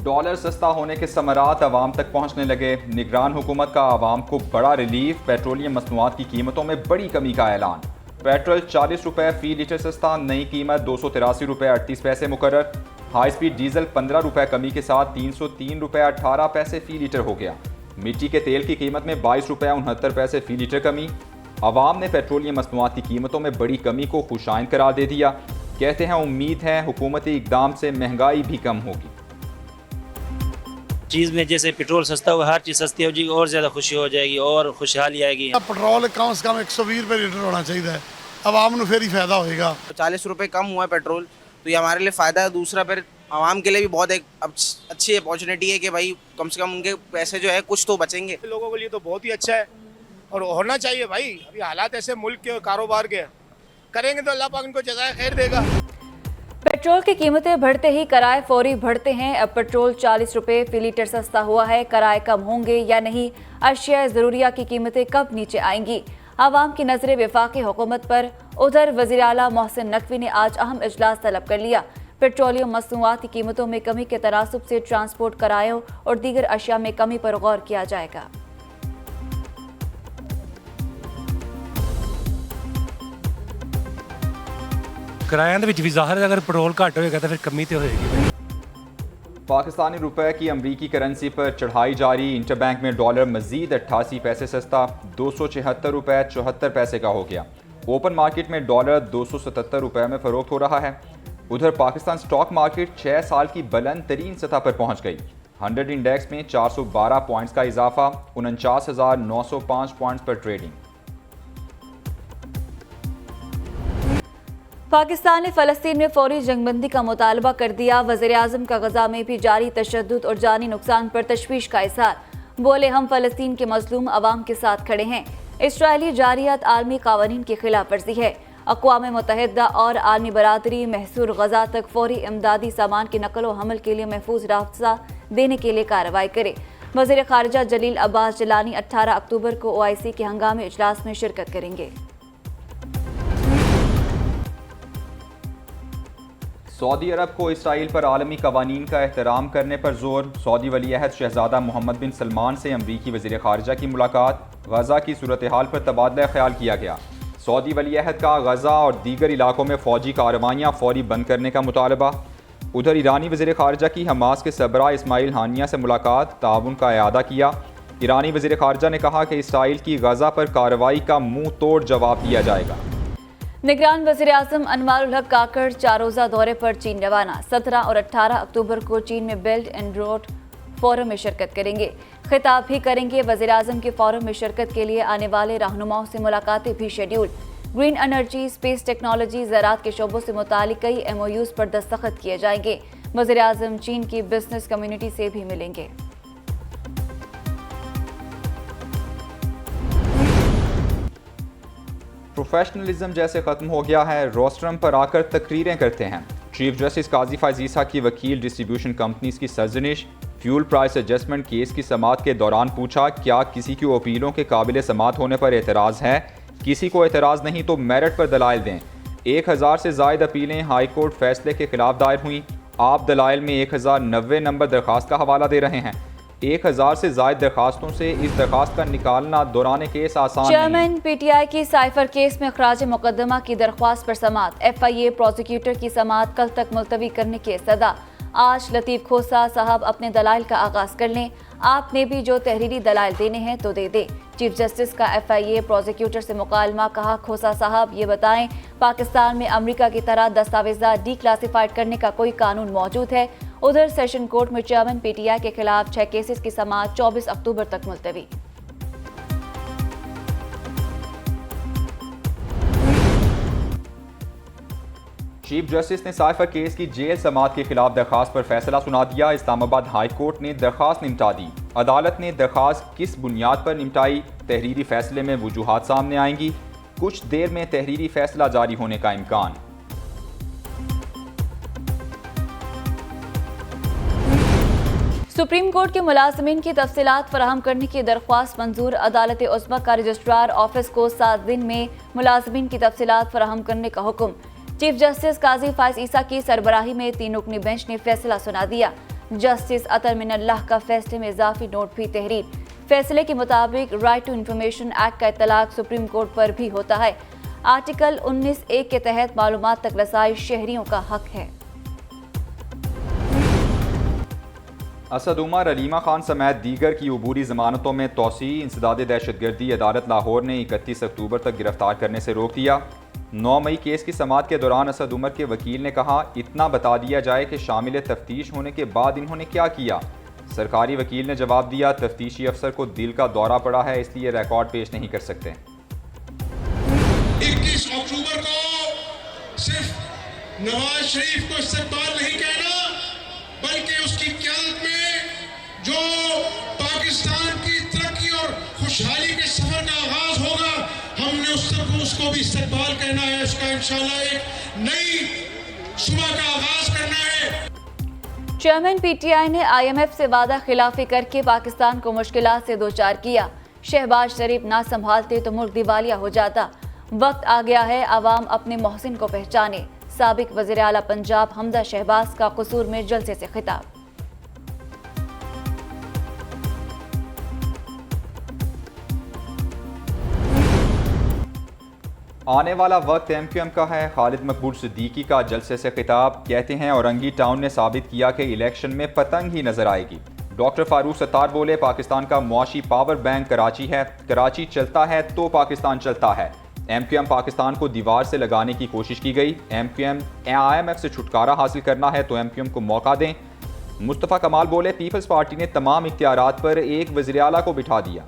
Dollar सस्ता होने के समरात आवाम तक पहुंचने लगे। निगरान हुकूमत का आवाम को बड़ा रिलीफ। पेट्रोलियम मसनूआत की कीमतों में बड़ी कमी का ऐलान। पेट्रोल 40 रुपये फी लीटर सस्ता, नई कीमत 283 रुपये 38 पैसे मुकर्रर। हाई स्पीड डीजल 15 रुपये कमी के साथ 303 रुपये 18 पैसे फी लीटर हो गया। मिट्टी के तेल की कीमत में 22 रुपये 69 पैसे फी लीटर कमी। आवाम ने पेट्रोलियम मसनूआत की कीमतों में बड़ी कमी को खुशाइन करार दे दिया। कहते हैं उम्मीद है हुकूमती इकदाम से महंगाई भी कम होगी। चीज़ में जैसे पेट्रोल सस्ता हुआ, हर चीज़ सस्ती हो जाएगी और ज़्यादा खुशी हो जाएगी और खुशहाली आएगी। पेट्रोल कम से कम 120 रुपये लीटर होना चाहिए, आवाम को फिर ही फायदा होएगा। 40 रुपये कम हुआ है पेट्रोल, तो ये हमारे लिए फ़ायदा है। दूसरा फिर आवाम के लिए भी बहुत एक अच्छी अपॉर्चुनिटी है कि भाई कम से कम उनके पैसे जो है कुछ तो बचेंगे। लोगों के लिए तो बहुत ही अच्छा है और होना चाहिए भाई। अभी हालात ऐसे मुल्क के कारोबार के करेंगे तो अल्लाह पाक उनको जज़ाए खैर देगा। पेट्रोल की कीमतें बढ़ते ही किराए फौरी बढ़ते हैं। अब पेट्रोल 40 रुपये फी लीटर सस्ता हुआ है। किराए कम होंगे या नहीं? अशिया ज़रूरिया की कीमतें कब नीचे आएंगी? आवाम की नजरें वफाकी हुकूमत पर। उधर वज़ीर आला मोहसिन नकवी ने आज अहम इजलास तलब कर लिया। पेट्रोलियम मसनूआत की कीमतों में कमी के तनासुब से ट्रांसपोर्ट किरायों और दीगर अशिया में कमी पर गौर किया जाएगा। किराया भी ज़ाहिर है, अगर पेट्रोल घट होएगा तो फिर कमी तो होएगी। पाकिस्तानी रुपए की अमरीकी करेंसी पर चढ़ाई जारी। इंटरबैंक में डॉलर मजीद 88 पैसे सस्ता 276 रुपये 74 पैसे का हो गया। ओपन मार्केट में डॉलर 277 रुपये में फरोख्त हो रहा है। उधर पाकिस्तान स्टॉक मार्केट 6 साल की बुलंद तरीन सतह पर पहुंच गई। 100 इंडेक्स में 412 पॉइंट्स का इजाफा, 49,905 पॉइंट्स पर ट्रेडिंग। पाकिस्तान ने फ़लस्तीन में फौरी जंगबंदी का मुतालबा कर दिया। वज़ीर-ए-आज़म का गज़ा में भी जारी तशद्दुद और जानी नुकसान पर तशवीश का इज़हार। बोले, हम फ़लस्तीन के मज़लूम अवाम के साथ खड़े हैं। इसराइली जारियात आलमी कानून की खिलाफ वर्जी है। अक़वाम मुत्तहिदा और आलमी बरादरी महसूर गज़ा तक फौरी इमदादी सामान की नकल व हमल के लिए महफूज रास्ता देने के लिए कार्रवाई करे। वज़ीर ख़ारिजा जलील अब्बास जिलानी 18 अक्टूबर को OIC के हंगामी इजलास में शिरकत करेंगे। सऊदी अरब को इसराइल पर आलमी कवानीन का एहतराम करने पर जोर। सऊदी वली अहद शहजादा मोहम्मद बिन सलमान से अमरीकी वज़ीर ख़ारिजा की मुलाकात। गज़ा की सूरत हाल पर तबादला ख्याल किया गया। सऊदी वली अहद का गज़ा और दीगर इलाकों में फ़ौजी कार्रवाइयाँ फौरी बंद करने का मुतालबा। उधर ईरानी वज़ीर ख़ारिजा की हमास के सबरा इस्माइल हानिया से मुलाकात, ताउन का इआदा किया। ईरानी वज़ीर ख़ारिजा ने कहा कि इसराइल की गज़ा पर कार्रवाई का मुँह तोड़ जवाब दिया जाएगा। निगरान वज़ीर-ए-आज़म अनवारुल हक काकड़ 4 रोज़ा दौरे पर चीन रवाना। 17 और 18 अक्टूबर को चीन में बेल्ट एंड रोड फोरम में शिरकत करेंगे। खिताब भी करेंगे। वज़ीर-ए-आज़म के फोरम में शिरकत के लिए आने वाले रहनुमाओं से मुलाकातें भी schedule. Green energy, space technology, ज़राअत के शोबों से मुतालिक कई MOUs पर दस्तखत किए जाएंगे। वज़ीर-ए-आज़म चीन की बिजनेस कम्युनिटी से भी मिलेंगे। प्रोफेशनलिज्म जैसे ख़त्म हो गया है, रोस्ट्रम पर आकर तकरीरें करते हैं। चीफ जस्टिस काजी फ़ायज़ ईसा की वकील डिस्ट्रीब्यूशन कंपनीज की सरजनिश। फ्यूल प्राइस एडजस्टमेंट केस की समाअत के दौरान पूछा, क्या किसी की अपीलों के काबिल समाअत होने पर एतराज़ है? किसी को एतराज़ नहीं तो मेरिट पर दलाइल दें। 1000 से ज़ायद अपीलें हाई कोर्ट फैसले के खिलाफ दायर हुई। आप दलाइल में 1090 नंबर दरख्वास्त का हवाला दे रहे हैं। 1000 से ज़ायद दरखास्तों से इस दरखास्त का निकालना दौरान केस आसान नहीं। चेयरमैन PTI की साइफर केस में खराज मुकदमा की दरख्वास्त पर समाअत। FIA प्रोसिक्यूटर की समाअत कल तक मुलतवी करने की सदा। आज लतीफ़ खोसा साहब अपने दलाइल का आगाज़ कर लें। आपने भी जो तहरीरी दलाइल देने हैं तो दे दें। चीफ जस्टिस का FIA प्रोसिक्यूटर से मुकालमा। कहा, खोसा साहब ये बताएं, पाकिस्तान में अमेरिका की तरह दस्तावेज़ा डीक्लासिफाइड करने का कोई कानून मौजूद है? उधर सेशन कोर्ट में चेयरमैन PTI के खिलाफ 6 केसेस की समाअत 24 अक्टूबर तक मुलतवी। चीफ जस्टिस ने साइफर केस की जेल समाअत के खिलाफ दरखास्त पर फैसला सुना दिया। इस्लामाबाद हाई कोर्ट ने दरखास्त निपटा दी। अदालत ने दरखास्त किस बुनियाद पर निपटाई, तहरीरी फैसले में वजूहात सामने आएंगी। कुछ देर में तहरीरी फैसला जारी होने का इम्कान। सुप्रीम कोर्ट के मुलाजमीन की तफसीलात फराहम करने की दरख्वास्त मंजूर। अदालत उस्मा का रजिस्ट्रार ऑफिस को 7 दिन में मुलाजमीन की तफसीलात फराहम करने का हुक्म। चीफ जस्टिस काजी फ़ायज़ ईसा की सरबराही में 3 रुकनी बेंच ने फैसला सुना दिया। जस्टिस अतर मिनल्लाह का फैसले में इजाफी नोट भी तहरीर। फैसले के मुताबिक राइट टू इंफॉर्मेशन एक्ट का इतलाक सुप्रीम कोर्ट पर भी होता है। आर्टिकल 19(1) के तहत मालूमात तक रसाई शहरियों का हक है। असद उमर, अलीमा खान समेत दीगर की अबूरी जमानतों में तोसी। इंसदाद दहशतगर्दी अदालत लाहौर ने 31 अक्टूबर तक गिरफ्तार करने से रोक दिया। 9 मई केस की समाअत के दौरान असद उमर के वकील ने कहा, इतना बता दिया जाए कि शामिल तफ्तीश होने के बाद इन्होंने क्या किया। सरकारी वकील ने जवाब दिया, तफ्तीशी अफसर को दिल का दौरा पड़ा है, इसलिए रिकॉर्ड पेश नहीं कर सकते। 21 अक्टूबर को सिर्फ नवाज शरीफ को इस्तकबाल नहीं कहना, बल्कि उसकी क़यादत में जो पाकिस्तान की तरक्की और खुशहाली के सफर का आगाज होगा, हमने उसको भी इस्तकबाल कहना है। उसका इंशाल्लाह एक नई सुबह का आगाज करना है। चेयरमैन पीटीआई ने IMF से वादा खिलाफी करके पाकिस्तान को मुश्किलात से दोचार किया। शहबाज शरीफ ना संभालते तो मुल्क दिवालिया हो जाता। वक्त आ गया है आवाम अपने मोहसिन को पहचाने। साबिक वज़ीर आला पंजाब हमदा शहबाज का कसूर में जलसे से खिताब। आने वाला वक्त MQM का है। खालिद मकबूल सिद्दीकी का जलसे से खिताब। कहते हैं औरंगी टाउन ने साबित किया कि इलेक्शन में पतंग ही नजर आएगी। डॉक्टर फारूक सत्तार बोले, पाकिस्तान का मुआशी पावर बैंक कराची है। कराची चलता है तो पाकिस्तान चलता है। MQM पाकिस्तान को दीवार से लगाने की कोशिश की गई। MQM IMF से छुटकारा हासिल करना है तो MQM को मौका दें। मुस्तफ़ा कमाल बोले, पीपल्स पार्टी ने तमाम इख्तियारात पर एक वज़ीर आला को बिठा दिया।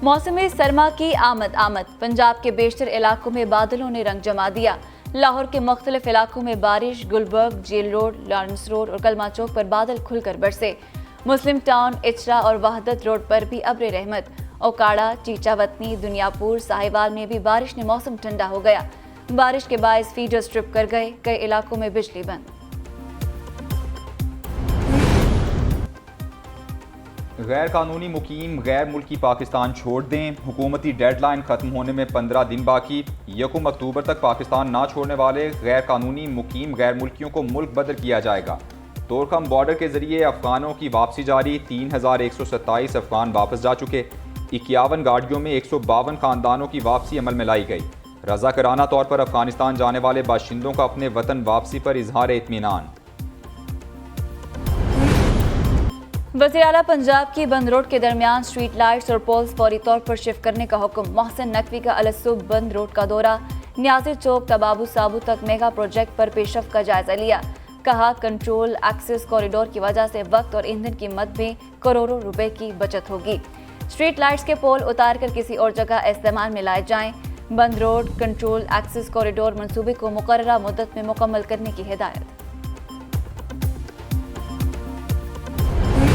मौसमी सरमा की आमद। पंजाब के बेशतर इलाकों में बादलों ने रंग जमा दिया। लाहौर के मुख्तलिफ इलाकों में बारिश। Gulberg, Jail Road, Lawrence Road और कलमा चौक पर बादल खुलकर बरसे। मुस्लिम टाउन, इचरा और वहदत रोड पर भी अब्र रहमत। ओकाड़ा, चीचावतनी, दुनियापुर, साहिवाल में भी बारिश ने मौसम ठंडा हो गया। बारिश के बायस फीडर स्ट्रिप कर गए। कई इलाकों में बिजली बंद। गैर कानूनी मुकीम गैर मुल्की पाकिस्तान छोड़ दें। हुकूमती डेडलाइन ख़त्म होने में 15 दिन बाकी। 1 अक्टूबर तक पाकिस्तान ना छोड़ने वाले गैर कानूनी मुकीम गैर मुल्कियों को मुल्क बदर किया जाएगा। तोरखम बॉर्डर के जरिए अफगानों की वापसी जारी। 3127 अफगान वापस जा चुके। 51 गाड़ियों में 152 खानदानों की वापसी अमल में लाई गई। रज़ाकराना तौर पर अफगानिस्तान जाने वाले बाशिंदों का अपने वतन वापसी पर इजहार इत्मीनान। वज़ीर आला पंजाब की बंद रोड के दरमियान स्ट्रीट लाइट्स और पोल्स फौरी तौर पर शिफ्ट करने का हुक्म। मोहसिन नकवी का अलसुब बंद रोड का दौरा। न्याज़िर चौक तबाबू साबू तक मेगा प्रोजेक्ट पर पेशरफ्त का जायजा लिया। कहा, कंट्रोल एक्सेस कॉरिडोर की वजह से वक्त और ईंधन की मद में करोड़ों रुपए की बचत होगी। स्ट्रीट लाइट्स के पोल उतार कर किसी और जगह इस्तेमाल में लाए जाएं। बंद रोड कंट्रोल एक्सेस कॉरिडोर मंसूबे को मुकर्ररा मुद्दत में मुकम्मल करने की हिदायत।